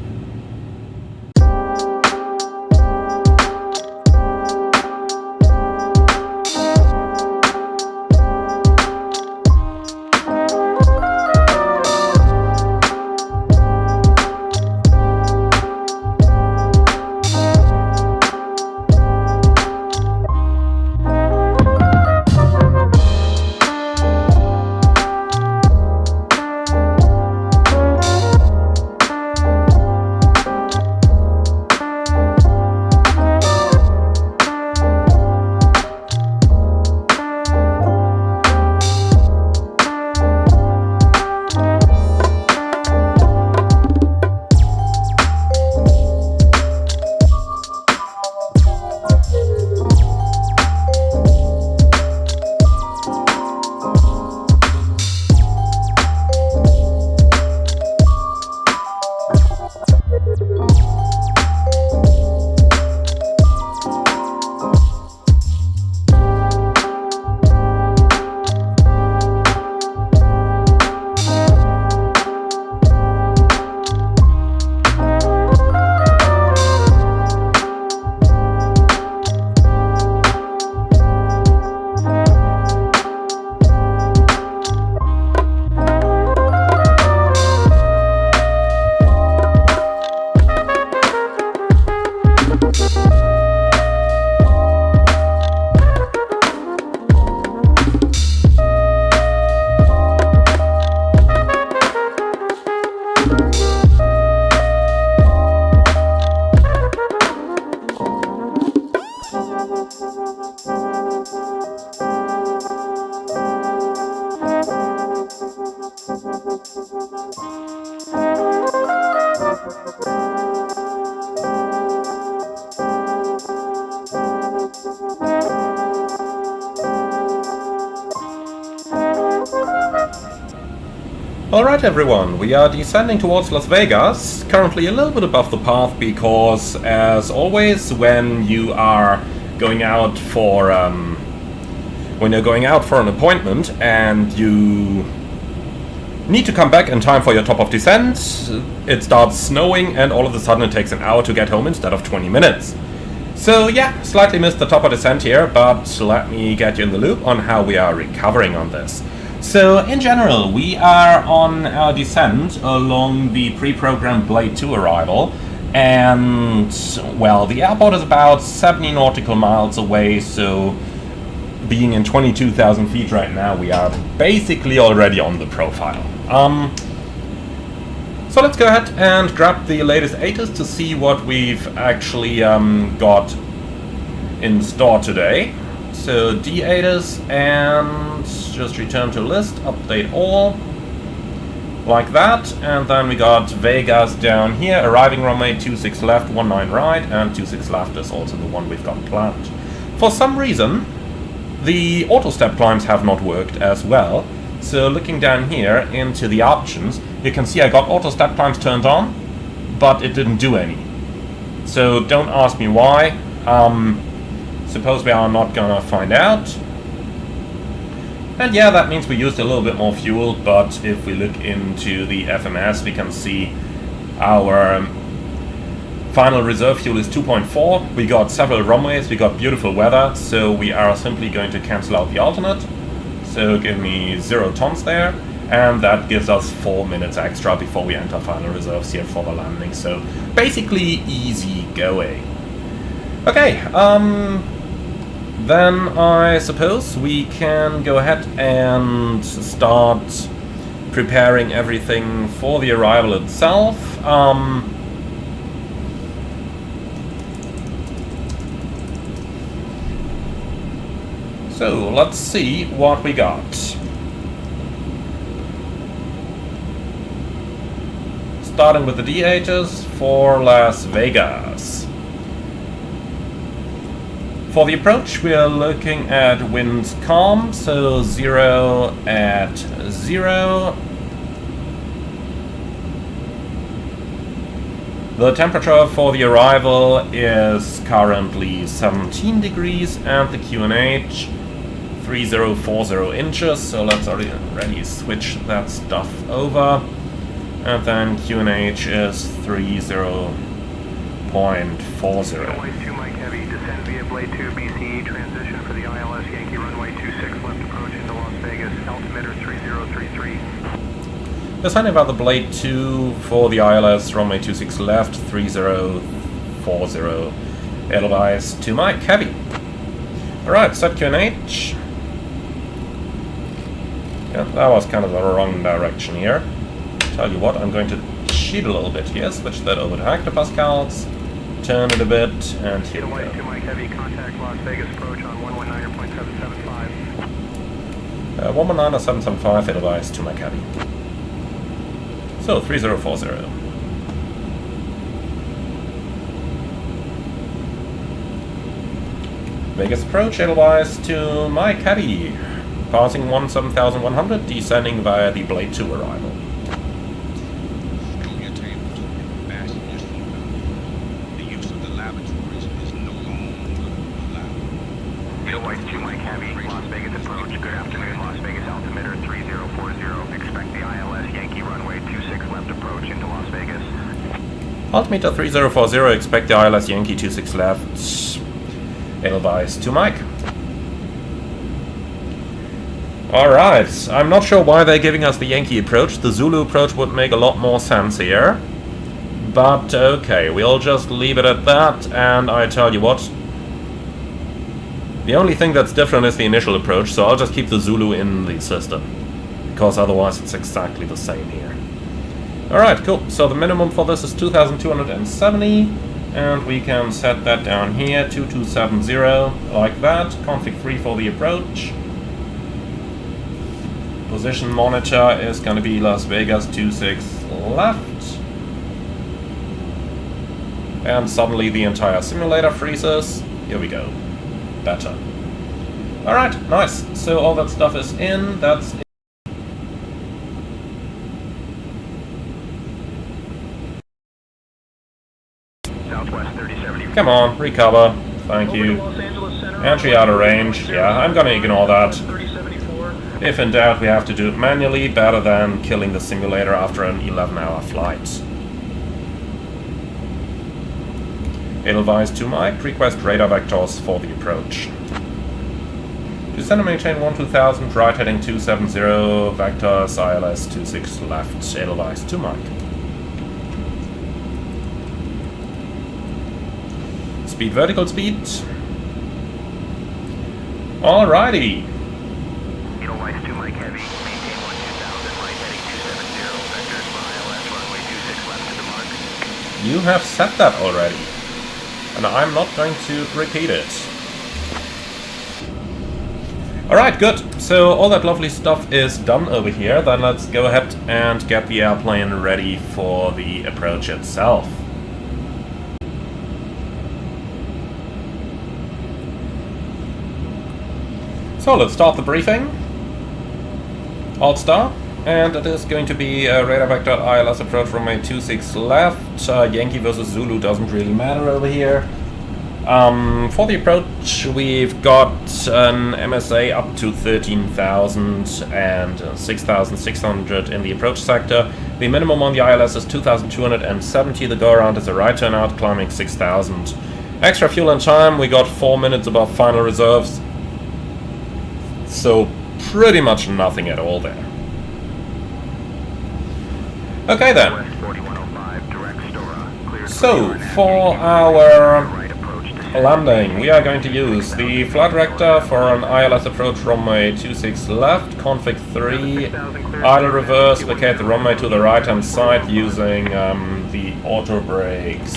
Alright everyone, we are descending towards Las Vegas, currently a little bit above the path because, as always, when you are going out for an appointment and you need to come back in time for your top of descent, it starts snowing and all of a sudden it takes an hour to get home instead of 20 minutes. So yeah, slightly missed the top of descent here, but let me get you in the loop on how we are recovering on this. So, in general, we are on our descent along the pre-programmed Blade 2 arrival, and, well, the airport is about 70 nautical miles away, so being in 22,000 feet right now, we are basically already on the profile. So let's go ahead and grab the latest ATIS to see what we've actually got in store today. So D-ATIS and just return to list, update all, like that, and then we got Vegas down here, arriving runway 26 left, 19 right, and 26 left is also the one we've got planned. For some reason, the auto step climbs have not worked as well, so looking down here into the options, you can see I got auto step climbs turned on, but it didn't do any. So don't ask me why. Suppose we are not gonna find out. And yeah, that means we used a little bit more fuel, but if we look into the FMS, we can see our final reserve fuel is 2.4. We got several runways, we got beautiful weather, so we are simply going to cancel out the alternate. so give me 0 tons there, and that gives us 4 minutes extra before we enter final reserves here for the landing, so basically easy going. Okay, then I suppose we can go ahead and start preparing everything for the arrival itself. So let's see what we got. Starting with the D8s for Las Vegas. For the approach, we are looking at winds calm, so 0 at 0. The temperature for the arrival is currently 17 degrees, and the QNH 3040 inches, so let's already switch that stuff over. And then QNH is 30.40. Runway 2 Mike Heavy, descend via Blade 2 BCE, transition for the ILS Yankee runway 26 left approach into Las Vegas, altimeter 3033. Descending via the Blade 2 for the ILS runway 26 left, 3040. Edelweiss to Mike Heavy. Alright, set QNH. Yeah, that was kind of the wrong direction here. Tell you what, I'm going to cheat a little bit here, switch that over to hectopascals, turn it a bit, and here we go. 2 Mike Heavy, contact Las Vegas approach on 119.775. 119.775, Edelweiss to Mike Heavy. So, 3040. Vegas approach, Edelweiss to Mike Heavy. Passing 17,100, descending via the Blade 2 arrival. Stow your tables and fasten your seatbelt. The use of the lavatories is no longer allowed. Edelweiss 2 Mike Heavy, Las Vegas approach. Good afternoon, Las Vegas altimeter 3040. Expect the ILS Yankee runway 26 left approach into Las Vegas. Altimeter 3040, expect the ILS Yankee 26 left. Edelweiss to Mike. Alright, I'm not sure why they're giving us the Yankee approach. The Zulu approach would make a lot more sense here. But okay, we'll just leave it at that, and I tell you what. The only thing that's different is the initial approach, so I'll just keep the Zulu in the system. Because otherwise it's exactly the same here. Alright, cool. So the minimum for this is 2,270. And we can set that down here, 2270, like that. Config 3 for the approach. Position monitor is going to be Las Vegas 26 left. And suddenly the entire simulator freezes. Here we go. Better. Alright, nice. So all that stuff is in. That's it. Come on, recover. Thank you. Entry out of range. Yeah, I'm gonna ignore that. If in doubt, we have to do it manually. Better than killing the simulator after an 11-hour flight. Edelweiss to Mike. Request radar vectors for the approach. Descend and maintain 12,000. Right heading 270. Vectors ILS 26 left. Edelweiss to Mike. Speed, vertical speed. Alrighty. Edelweiss 2 Mike Heavy, maintain 12,000, right heading 270, vectors for ILS runway 26 left to the mark. You have said that already, and I'm not going to repeat it. Alright, good. So all that lovely stuff is done over here. Then let's go ahead and get the airplane ready for the approach itself. So let's start the briefing. Alt star, and it is going to be a radar vector ILS approach runway 26 left. Yankee versus Zulu doesn't really matter over here. For the approach, we've got an MSA up to 13,000 and 6,600 in the approach sector. The minimum on the ILS is 2,270. The go around is a right turnout, climbing 6,000. Extra fuel and time. We got 4 minutes above final reserves. So pretty much nothing at all there. Okay then. West 4105, direct Stora. Cleared So, for for our landing, we are going to use the flight director for an ILS approach runway 26 left, config 3, idle reverse, vacate the runway to the right hand side using the auto brakes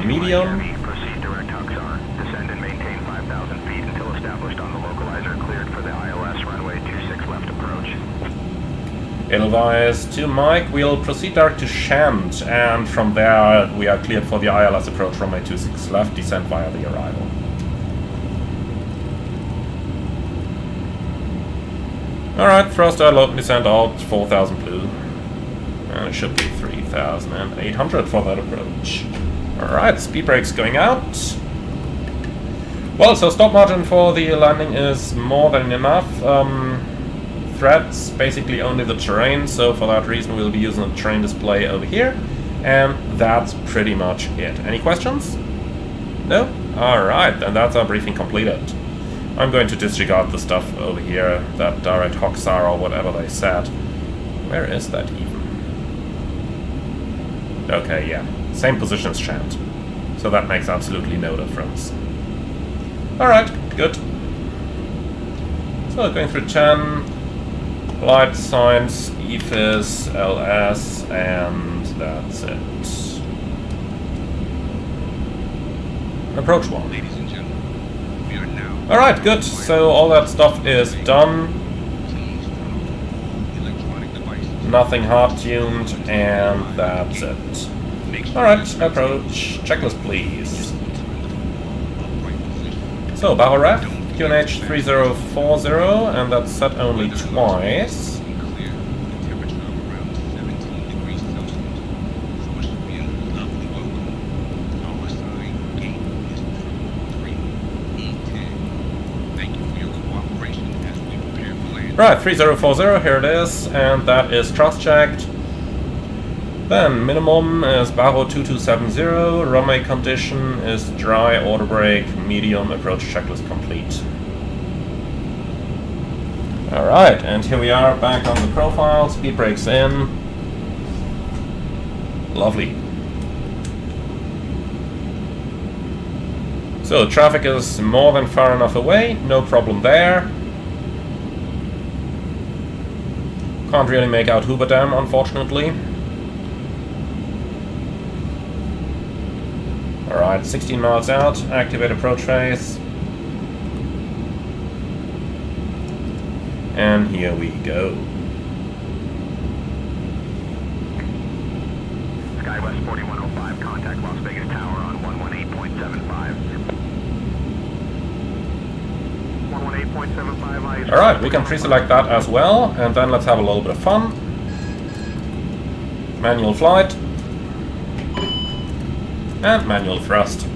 medium. Proceed direct Huxar. Descend and maintain 5,000 feet until established on the localizer. Cleared for the ILS runway 26 left approach. Edelweiss to Mike, we'll proceed direct to Shant, and from there we are cleared for the ILS approach runway 26 left, descent via the arrival. Alright, thruster, load and descent out, 4,000 blue. And it should be 3,800 for that approach. Alright, speed brakes going out. Well, so stop margin for the landing is more than enough. Threats basically only the terrain, so for that reason we'll be using the terrain display over here, and that's pretty much it. Any questions? No? Alright, then that's our briefing completed. I'm going to disregard the stuff over here, that direct Hoxar or whatever they said. Where is that even? Okay, yeah, same position as Shant, so that makes absolutely no difference. Alright, good. So going through 10. Light signs, EFIS, LS, and that's it. Approach 1. Ladies and gentlemen, we are now. Alright, good. So all that stuff is done. Please turn off all electronic devices. Nothing hard-tuned, and that's it. Make sure Alright, that approach. Checklist, please. turn the upright position. So, Barrel Ref, QNH 3040, and that's set only twice. Be clear, with a temperature of around 17 degrees Celsius. So it should be a lovely welcome. Our assigned gate is 3E10. Thank you for your cooperation as we prepare for landing. Right, 3040, here it is, and that is thrust checked. Then minimum is Barrow 2270, runway condition is dry, auto brake, medium, approach checklist complete. Alright, and here we are back on the profile, speed brakes in. Lovely. So traffic is more than far enough away, no problem there. Can't really make out Hoover Dam, unfortunately. Alright, 16 miles out, activate approach phase. And here we go. SkyWest 4105, contact Las Vegas Tower on 118.75. 118.75. Alright, we can pre-select that as well, and then let's have a little bit of fun. Manual flight. And manual thrust.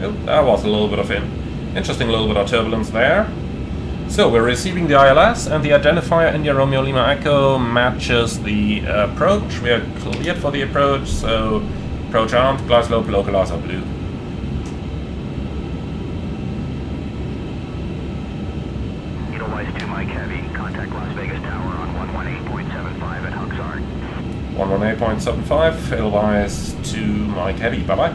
Oh, that was a little bit of interesting little bit of turbulence there. So we're receiving the ILS, and the identifier India Romeo Lima Echo matches the approach. We are cleared for the approach, so approach armed, glide slope, localizer blue. Edelweiss 2 Mike Heavy, contact Las Vegas Tower on 118.75 at Huxar. 118.75, Edelweiss 2 Mike Heavy, bye-bye.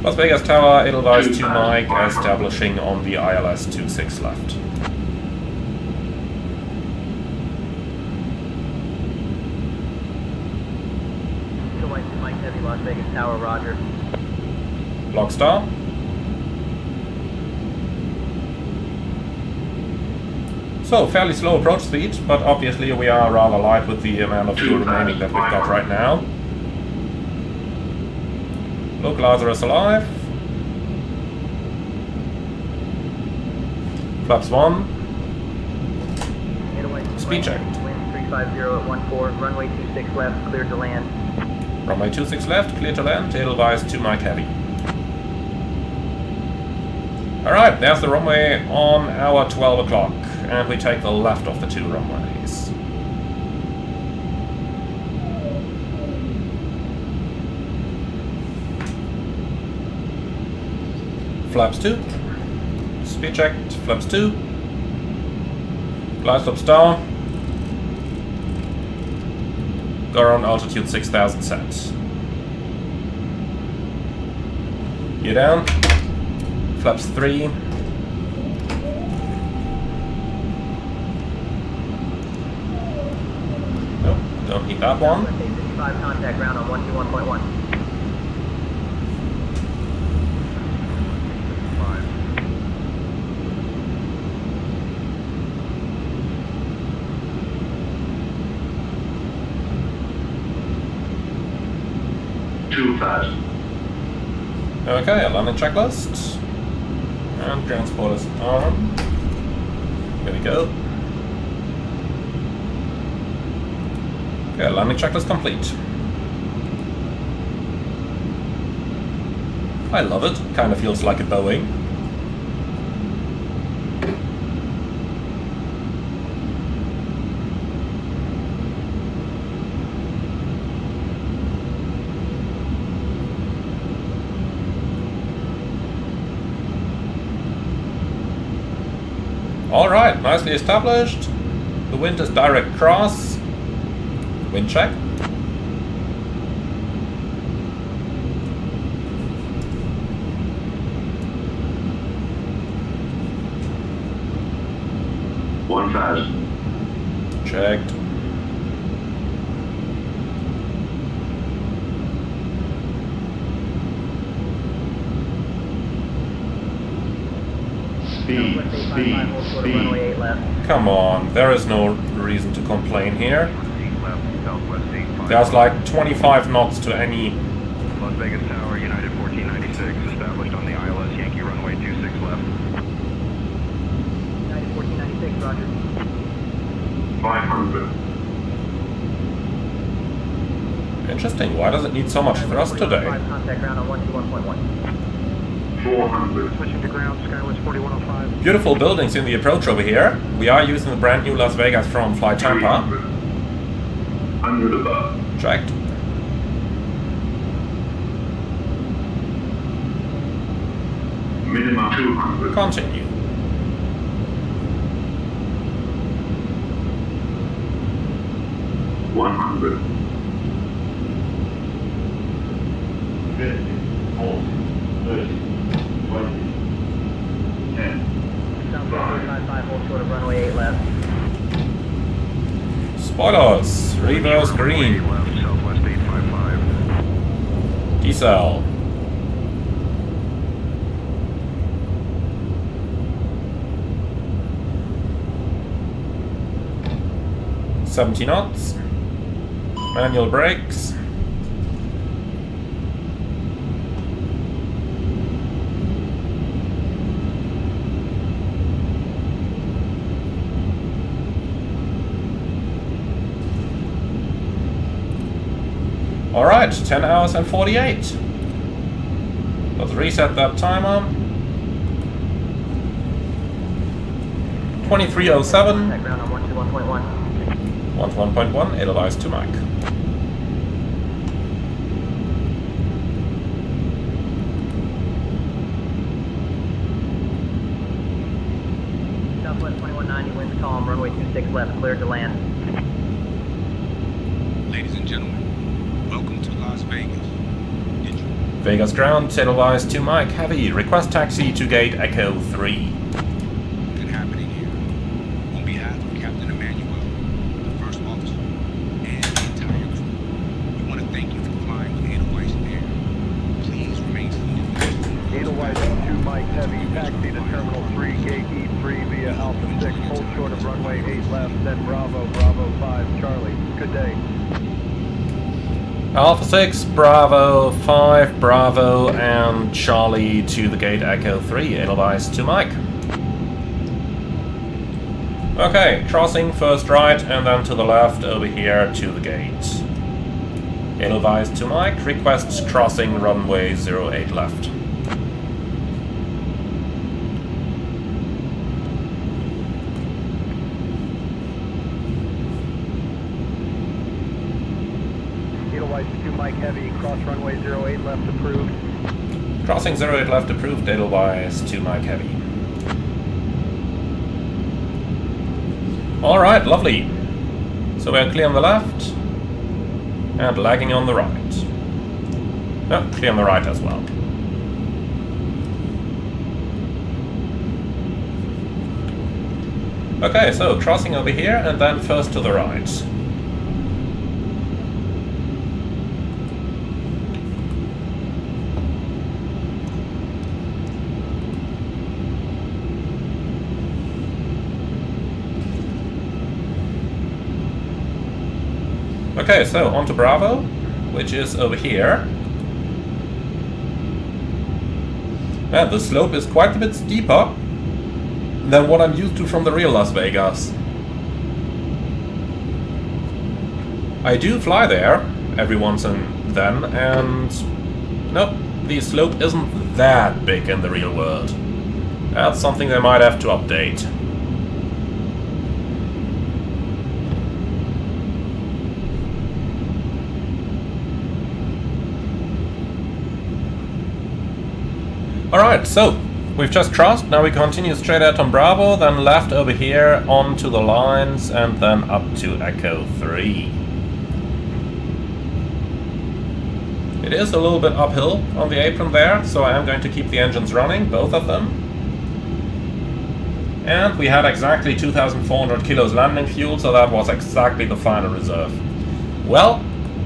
Las Vegas Tower, Edelweiss 2 Mike, establishing on the ILS 26 left. Edelweiss 2 Mike Heavy, Las Vegas Tower, roger. Block star. So, fairly slow approach speed, but obviously we are rather light with the amount of fuel remaining that we've got right now. Localizer is alive. Flaps 1. Speed check. Wind 350 at 14, runway 26 left, cleared to land. Runway 26 left, clear to land, Edelweiss 2 Mike Heavy. Alright, there's the runway on our 12 o'clock, and we take the left of the two runways. Flaps 2. Speed checked. Flaps 2. Glide slope star. Go around altitude 6000 set. Gear down. Flaps 3. Nope, don't need that one. 55 contact ground on 121.1. Too fast. Okay, a landing checklist. And ground spoilers on. Here we go. Okay, landing checklist complete. I love it. Kind of feels like a Boeing. Alright, nicely established. The wind is direct cross. Wind check. One fast. Checked. Speed, speed, Runway speed. 8 left. Come on, there is no reason to complain here. 8 left, Southwest 85. There's like 25 knots to any. Las Vegas Tower, United 1496, established on the ILS Yankee runway 26 left. United 1496, roger. 500. Interesting, why does it need so much thrust today? 45 contact ground on 121.1. 400. Switching to ground, Skywest 4105. Beautiful buildings in the approach over here. We are using the brand new Las Vegas from FlyTampa. 300. 100 above. Checked. Minimum 200. Continue. $100. 50, 40, 30, 20, 10. Southwest 855, hold short of runway 8 left. Spoilers. Reverse green. Left, Southwest 855. Decel. $70 knots. Manual brakes. Alright, 10 hours and 48. Let's reset that timer. 2307. Contact ground on 121.1. 1.1, Edelweiss to Mike. Southwest 2190, winds calm, runway 26 left, cleared to land. Ladies and gentlemen, welcome to Las Vegas. Did you Vegas ground, Edelweiss to Mike. Heavy, request taxi to gate Echo 3. been happening here? On behalf of Captain Emmanuel, the first officer, and the entire crew, we want to thank you for flying with Edelweiss Air. Please remain seated. Edelweiss 2 Mike Heavy, taxi to Terminal 3, Gate E3 via Alpha 6, hold short of runway 8 left, then Bravo, Bravo 5, Charlie. Good day. Alpha 6, Bravo 5, Bravo, and Charlie to the gate Echo 3. Edelweiss to Mike. Okay, crossing first right and then to the left over here to the gate. Edelweiss to Mike, requests crossing runway 08 left. Edelweiss 2 Mike Heavy, cross runway 08 left approved. Crossing 08 left approved, Edelweiss to Mike Heavy. Alright, lovely. So we're clear on the left, and lagging on the right. No, clear on the right as well. Okay, so crossing over here, and then first to the right. Okay, so on to Bravo, which is over here. And the slope is quite a bit steeper than what I'm used to from the real Las Vegas. I do fly there every once and then, and nope, the slope isn't that big in the real world. That's something they might have to update. Alright, so we've just crossed, now we continue straight out on Bravo, then left over here onto the lines and then up to Echo 3. It is a little bit uphill on the apron there, so I am going to keep the engines running, both of them. And we had exactly 2,400 kilos landing fuel, so that was exactly the final reserve. Well,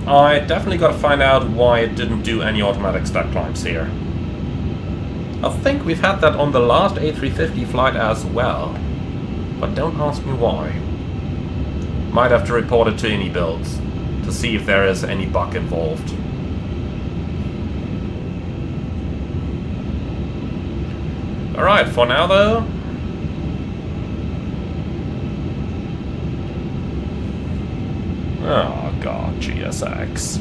I definitely got to find out why it didn't do any automatic step climbs here. I think we've had that on the last A350 flight as well, but don't ask me why. Might have to report it to any builds to see if there is any bug involved. Alright, for now though, oh god, GSX.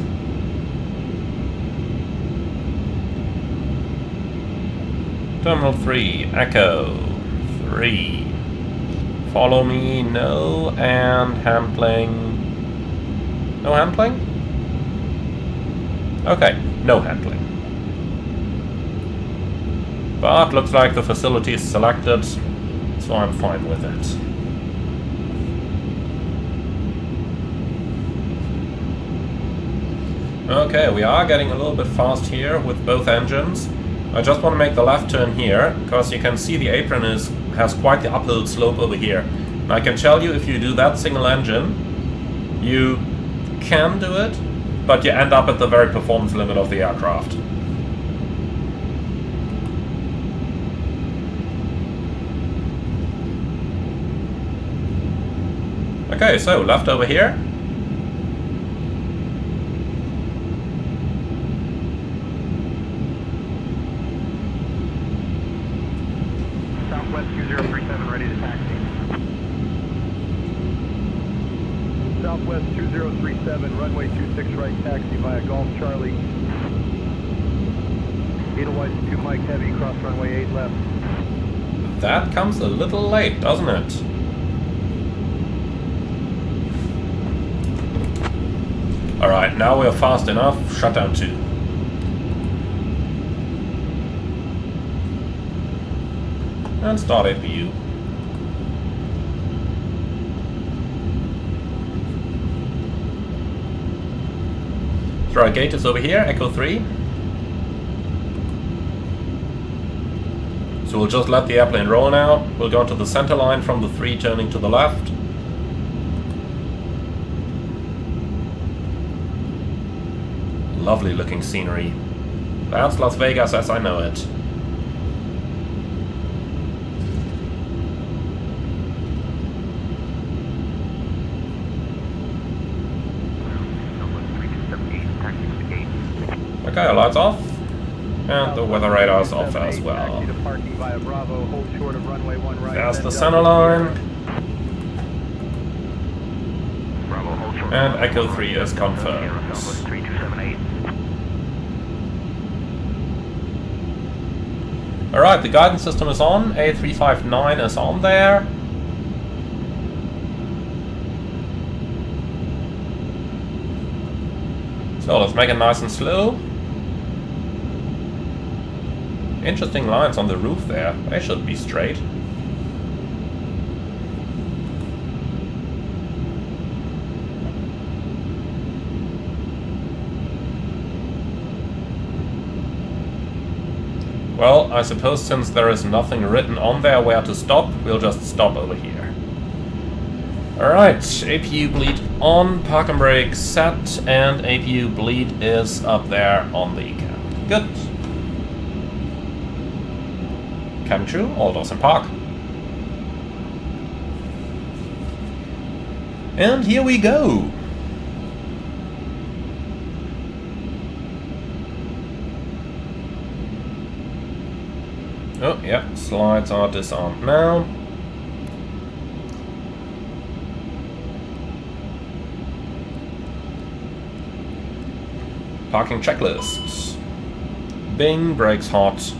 Terminal 3, Echo 3. Follow me, no, and handling. No handling? Okay, no handling. But looks like the facility is selected, so I'm fine with it. Okay, we are getting a little bit fast here with both engines. I just want to make the left turn here, because you can see the apron has quite the uphill slope over here. And I can tell you, if you do that single engine, you can do it, but you end up at the very performance limit of the aircraft. Okay, so left over here. Southwest 2037, ready to taxi. Southwest 2037, runway 26 right, taxi via Golf Charlie. Edelweiss 2 Mike Heavy, cross runway 8 left. That comes a little late, doesn't it? Alright, now we're fast enough. Shutdown 2. And start APU. So our gate is over here, Echo 3. So we'll just let the airplane roll now. We'll go into the center line from the 3 turning to the left. Lovely looking scenery. That's Las Vegas as I know it. Okay, lights off. And the weather radar's off as well. There's the center line. And Echo 3 is confirmed. Alright, the guidance system is on. A350-900 is on there. So let's make it nice and slow. Interesting lines on the roof there. They should be straight. Well, I suppose since there is nothing written on there where to stop, we'll just stop over here. Alright, APU bleed on, park and brake set, and APU bleed is up there on the cab. Good. Cabin crew, all doors in park. And here we go! Oh, yeah, slides are disarmed now. Parking checklist. Bing, brakes hot.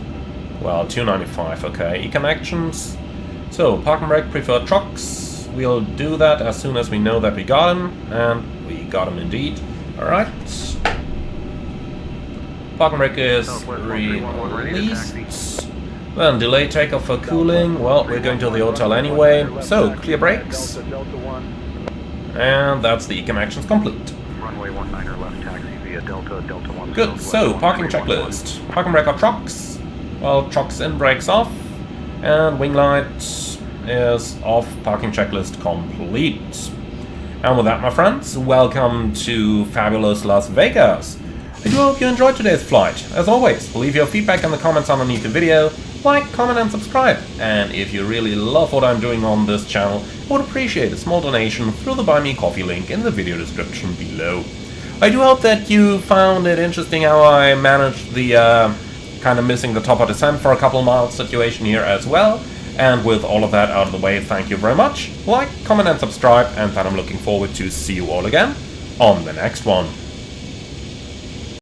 Well, 295, okay. E-connections. So, park and brake preferred trucks. We'll do that as soon as we know that we got him. And we got him indeed. Alright. Park and brake is released. Then delay takeoff for cooling. Well, we're going to the hotel anyway. So, clear brakes. And that's the E-connections complete. Runway 19 left taxi via Delta, Delta 1. Good, so parking checklist. Park and brake are trucks. Well, trucks in, brakes off. And wing light is off, parking checklist complete. And with that, my friends, welcome to fabulous Las Vegas. I do hope you enjoyed today's flight. As always, leave your feedback in the comments underneath the video. Like, comment and subscribe. And if you really love what I'm doing on this channel, I would appreciate a small donation through the Buy Me Coffee link in the video description below. I do hope that you found it interesting how I managed the kind of missing the top of descent for a couple miles situation here as well. And with all of that out of the way, thank you very much. Like, comment and subscribe, and then I'm looking forward to see you all again on the next one.